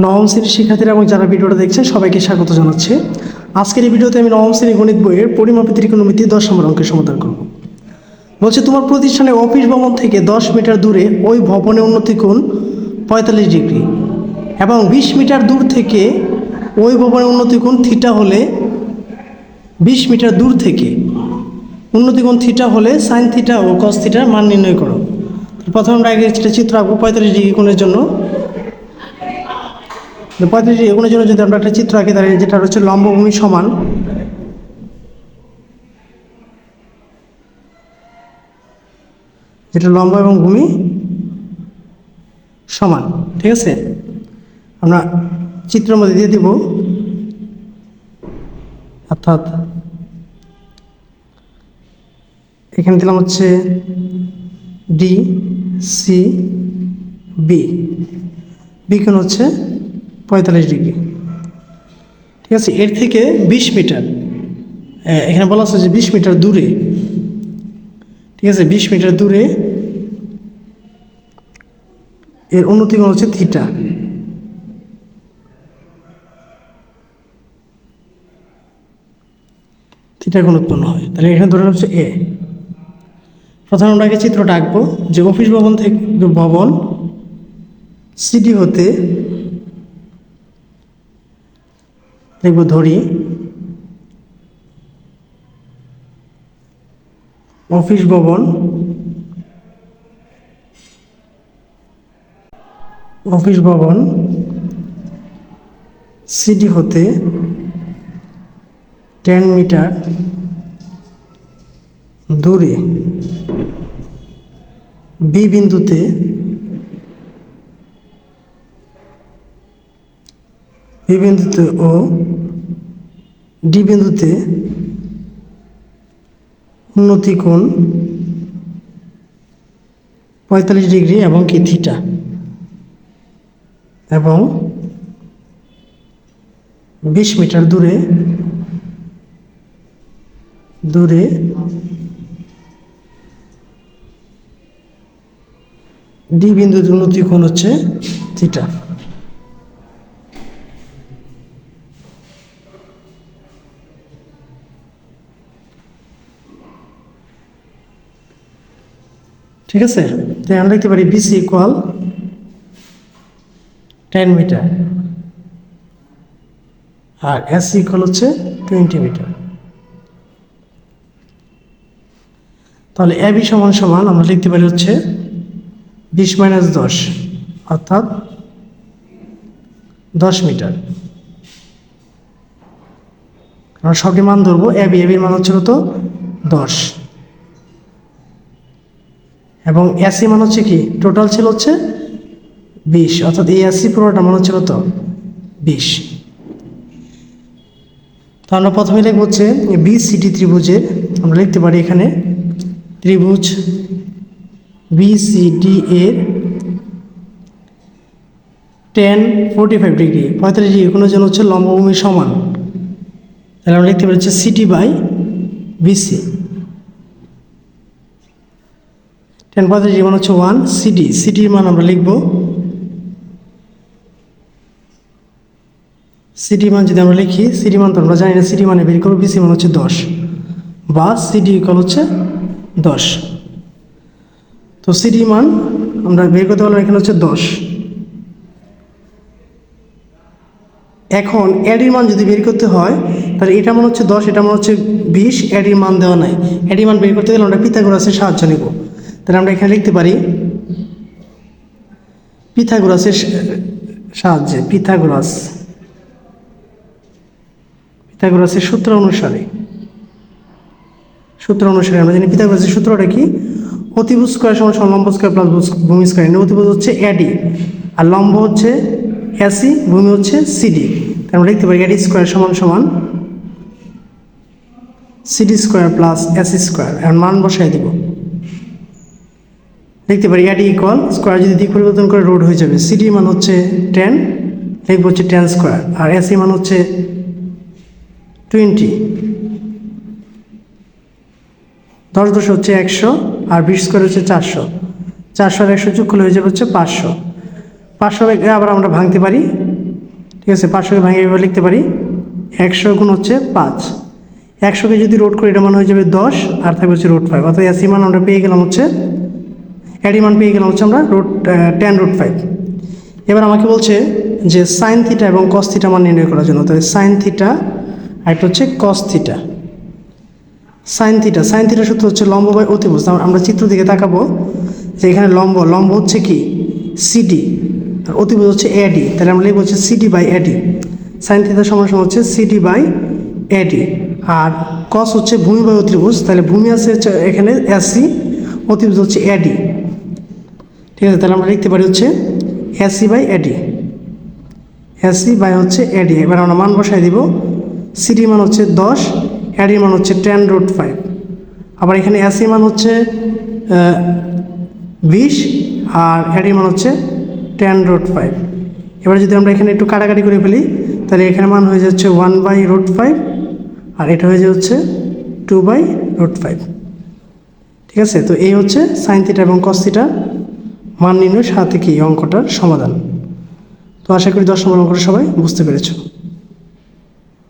নবম শ্রেণীর শিক্ষার্থীরা এবং যারা ভিডিওটা দেখছেন সবাইকে স্বাগত জানাচ্ছি। আজকের এই ভিডিওতে আমি নবম শ্রেণী গণিত বইয়ের পরিমাপে ত্রিকোণমিতি 10 নম্বর অঙ্কের সমাধান করব। বলছে তোমার প্রতিষ্ঠানে অফিস ভবন থেকে 10 মিটার দূরে ওই ভবনের উন্নতি কোণ 45 ডিগ্রি এবং 20 মিটার দূর থেকে ওই ভবনের উন্নতি কোণ থিটা হলে 20 মিটার দূর থেকে উন্নতি কোণ থিটা হলে সাইন থিটা ও কস থিটার মান নির্ণয় করো। প্রথমে আমরা আগে একটা চিত্র আঁকবো 45 ডিগ্রি কোণের জন্য। 35 ডিগ্রি কোণের জন্য যদি আমরা একটা চিত্র আঁকি তাহলে যেটা হচ্ছে লম্ব ভূমি সমান যেটা লম্ব এবং ভূমি সমান, ঠিক আছে। আমরা চিত্রের মধ্যে দিয়ে দিব, অর্থাৎ এখানে দিলাম হচ্ছে ডি সি বি, বি কোণ হচ্ছে 45 ডিগ্রি, ঠিক আছে। এর থেকে 20 মিটার, এখানে বলা আছে যে 20 মিটার দূরে, ঠিক আছে, 20 মিটার দূরে এর উন্নতি কোণ হচ্ছে থিটা। থিটা কোণ উৎপন্ন হয়, তাহলে এখানে ধরে হচ্ছে এ। প্রথমে আমরা আগে চিত্রটা আঁকবো যে অফিস ভবন থেকে ভবন সিডি হতে দেখব ধরি অফিস ভবন সিডি হতে 10 মিটার দূরে বি বিন্দুতে ও ডি বিন্দুতে উন্নতি কোণ 45 ডিগ্রি এবং কি থিটা, এবং 20 মিটার দূরে ডি বিন্দুতে উন্নতি কোণ হচ্ছে থিটা। ঠিক আছে, তাই আমরা লিখতে পারি বিসি ইকুয়াল 10 মিটার আর এস ইকুয়াল হচ্ছে 20 মিটার। তাহলে এবি সমান সমান আমরা লিখতে পারি হচ্ছে 20 মাইনাস 10 অর্থাৎ 10 মিটার। আমরা সবকে মান ধরবো, এবির মান হচ্ছে কত 10 এবং এসি মান হচ্ছে কি টোটাল ছিল হচ্ছে 20, অর্থাৎ এই এসি পুরোটা মান হচ্ছে কত 20। তো আমরা প্রথমে লিখব হচ্ছে বিসিডি ত্রিভুজের, আমরা লিখতে পারি এখানে ত্রিভুজ বিসিডি এর tan 45 ডিগ্রি 45 ডিগ্রি কোণের জন্য হচ্ছে লম্বভূমি সমান, তাহলে আমরা লিখতে পারি হচ্ছে CD by BC. tan 45 degree মান হচ্ছে 1, সিডির মান আমরা লিখব, সিডি মান যদি আমরা লিখি, সিডি মান তো আমরা জানি না, সিডি মানে বের করবো, বিসি মান হচ্ছে 10 বা সিডি ইকুয়াল হচ্ছে 10। তো সিডি মান আমরা বের করতে পারলাম, এখানে হচ্ছে 10। এখন এডির মান যদি বের করতে হয় তাহলে এটা মান হচ্ছে 10, এটা মান হচ্ছে 20, এডির মান দেওয়া নাই, এডির মান বের করতে গেলে আমরা পিথাগোরাসের সাহায্য নেব। তাহলে আমরা এখানে লিখতে পারি পিথাগোরাসের সাহায্যে, পিথাগোরাসের সূত্র অনুসারে আমরা জানি পিথাগোরাসের সূত্রটা কি, অতিভুজ স্কয়ার সমান লম্ব স্কয়ার প্লাস ভূমি স্কয়ার। অতিভুজ হচ্ছে এডি আর লম্ব হচ্ছে এসি, ভূমি হচ্ছে সিডি। আমরা লিখতে পারি এডি স্কয়ার সমান CD square plus AC square. এখন মান বসাই দিব, লিখতে পারি এডি ইকুয়াল স্কয়ার যদি দিক পরিবর্তন করে রুট হয়ে যাবে, সিডি মান হচ্ছে 10, লিখবো হচ্ছে 10 স্কয়ার, আর এসি মান হচ্ছে 20, 10 10 হচ্ছে 100 আর 20 স্কয়ার হচ্ছে 400, 400 আর 100 যোগ করলে হয়ে যাবে হচ্ছে 500। 500 আবার আমরা ভাঙতে পারি ঠিক আছে, 500কে ভাঙে এভাবে লিখতে পারি 100 গুণ হচ্ছে 5। 100কে যদি রুট করি এটা মান হয়ে যাবে 10, আর থাকবে হচ্ছে √5। অর্থাৎ এসি মান আমরা পেয়ে গেলাম হচ্ছে, এডি মান পেয়ে গেলাম হচ্ছে আমরা tan√5। এবার আমাকে বলছে যে সাইন থিটা এবং কস থিটা মান নির্ণয় করার জন্য। তাহলে সাইন থিটা আর একটা হচ্ছে কস থিটা। সাইন থিটা সূত্র হচ্ছে লম্ব বাই অতিভুজ। আমরা চিত্র দিকে তাকাবো যে এখানে লম্ব হচ্ছে কি সিডি, আর অতিভুজ হচ্ছে এডি। তাহলে আমরা লিখবো হচ্ছে CD by AD. Sine theta সমান হচ্ছে সিডি বাই এডি। আর কস হচ্ছে ভূমি বাই অতিভুজ, তাহলে ভূমি আছে হচ্ছে এখানে এসি, অতিভুজ হচ্ছে এডি। ঠিক আছে, তাহলে আমরা লিখতে পারি হচ্ছে AC by AD, AC by AD এডি। এবার আমরা মান বসাই দিব। সিডি মান হচ্ছে 10, এডি মান হচ্ছে tan√5। আবার এখানে এসি মান হচ্ছে 20, আর এডি মান হচ্ছে tan√5। এবার যদি আমরা এখানে একটু কাটাকাটি করে ফেলি তাহলে এখানে মান হয়ে যাচ্ছে 1/√5, আর এটা হয়ে যাচ্ছে 2/√5। ঠিক আছে, তো এই হচ্ছে সাইন থিটা এবং কস থিটা মান নির্ণয়ের সাথে কি অঙ্কটার সমাধান। তো আশা করি 10 নম্বর অঙ্কটা সবাই বুঝতে পেরেছো।